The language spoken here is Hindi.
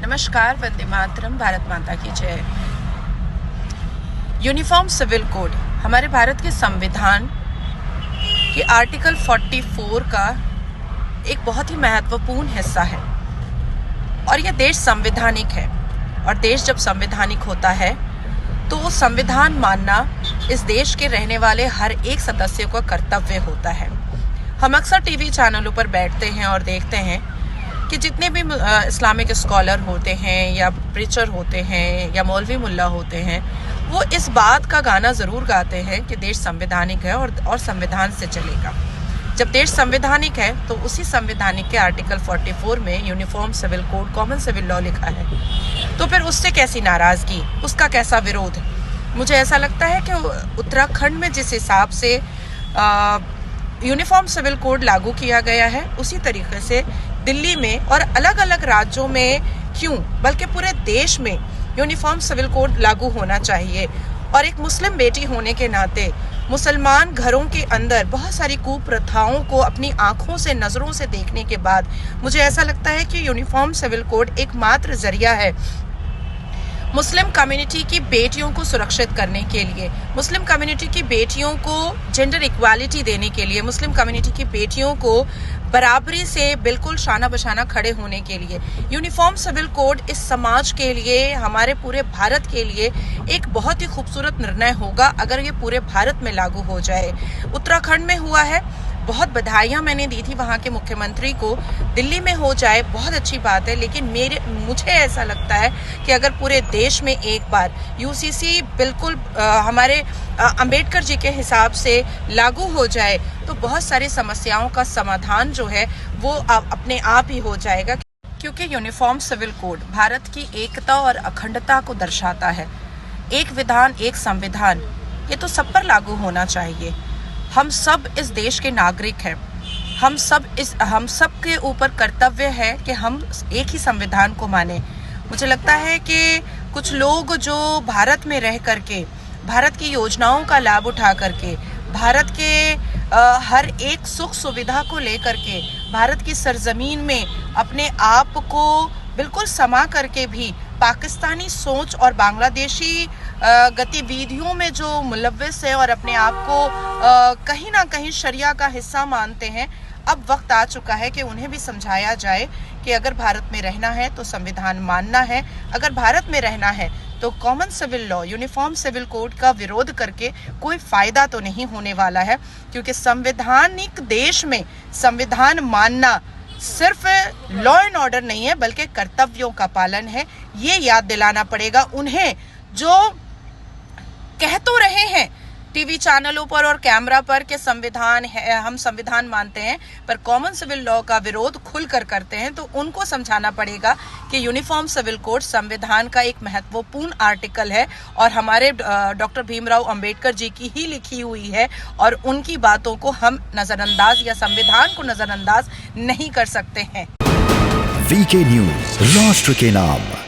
नमस्कार, वंदे मातरम, भारत माता की जय। यूनिफॉर्म सिविल कोड हमारे भारत के संविधान के आर्टिकल 44 का एक बहुत ही महत्वपूर्ण हिस्सा है और यह देश संवैधानिक है। और देश जब संवैधानिक होता है तो संविधान मानना इस देश के रहने वाले हर एक सदस्य का कर्तव्य होता है। हम अक्सर टीवी चैनलों पर बैठते हैं और देखते हैं कि जितने भी इस्लामिक स्कॉलर होते हैं या प्रीचर होते हैं या मौलवी मुल्ला होते हैं, वो इस बात का गाना ज़रूर गाते हैं कि देश संवैधानिक है और संविधान से चलेगा। जब देश संवैधानिक है तो उसी संवैधानिक के आर्टिकल 44 में uniform civil code, common civil law लिखा है, तो फिर उससे कैसी नाराज़गी, उसका कैसा विरोध। मुझे ऐसा लगता है कि उत्तराखंड में जिस हिसाब से यूनिफॉर्म सिविल कोड लागू किया गया है, उसी तरीके से दिल्ली में और अलग अलग राज्यों में क्यों, बल्कि पूरे देश में यूनिफॉर्म सिविल कोड लागू होना चाहिए। और एक मुस्लिम बेटी होने के नाते मुसलमान घरों के अंदर बहुत सारी कुप्रथाओं को अपनी आंखों से, नज़रों से देखने के बाद मुझे ऐसा लगता है कि यूनिफॉर्म सिविल कोड एकमात्र जरिया है मुस्लिम कम्युनिटी की बेटियों को सुरक्षित करने के लिए, मुस्लिम कम्युनिटी की बेटियों को जेंडर इक्वालिटी देने के लिए, मुस्लिम कम्युनिटी की बेटियों को बराबरी से बिल्कुल शाना बशाना खड़े होने के लिए। यूनिफॉर्म सिविल कोड इस समाज के लिए, हमारे पूरे भारत के लिए एक बहुत ही खूबसूरत निर्णय होगा अगर ये पूरे भारत में लागू हो जाए। उत्तराखंड में हुआ है, बहुत बधाइयाँ मैंने दी थी वहाँ के मुख्यमंत्री को। दिल्ली में हो जाए बहुत अच्छी बात है, लेकिन मुझे ऐसा लगता है कि अगर पूरे देश में एक बार यूसीसी बिल्कुल हमारे अंबेडकर जी के हिसाब से लागू हो जाए तो बहुत सारी समस्याओं का समाधान जो है वो अपने आप ही हो जाएगा। क्योंकि यूनिफॉर्म सिविल कोड भारत की एकता और अखंडता को दर्शाता है। एक विधान, एक संविधान, ये तो सब पर लागू होना चाहिए। हम सब इस देश के नागरिक हैं। हम सब के ऊपर कर्तव्य है कि हम एक ही संविधान को माने। मुझे लगता है कि कुछ लोग जो भारत में रह करके, भारत की योजनाओं का लाभ उठा करके, भारत के हर एक सुख सुविधा को लेकर के, भारत की सरजमीन में अपने आप को बिल्कुल समा करके भी पाकिस्तानी सोच और बांग्लादेशी गतिविधियों में जो मुलव्विस है और अपने आप को कहीं ना कहीं शरिया का हिस्सा मानते हैं, अब वक्त आ चुका है कि उन्हें भी समझाया जाए कि अगर भारत में रहना है तो संविधान मानना है। अगर भारत में रहना है तो common civil law, uniform civil code का विरोध करके कोई फ़ायदा तो नहीं होने वाला है। क्योंकि संवैधानिक देश में संविधान मानना सिर्फ लॉ एंड ऑर्डर नहीं है, बल्कि कर्तव्यों का पालन है। ये याद दिलाना पड़ेगा उन्हें जो कह तो रहे हैं टीवी चैनलों पर और कैमरा पर कि संविधान है, हम संविधान मानते हैं, पर कॉमन सिविल लॉ का विरोध खुलकर करते हैं। तो उनको समझाना पड़ेगा कि यूनिफॉर्म सिविल कोड संविधान का एक महत्वपूर्ण आर्टिकल है और हमारे डॉक्टर भीमराव अंबेडकर जी की ही लिखी हुई है और उनकी बातों को हम नजरअंदाज या संविधान को नजरअंदाज नहीं कर सकते हैं। वीके न्यूज, राष्ट्र के नाम।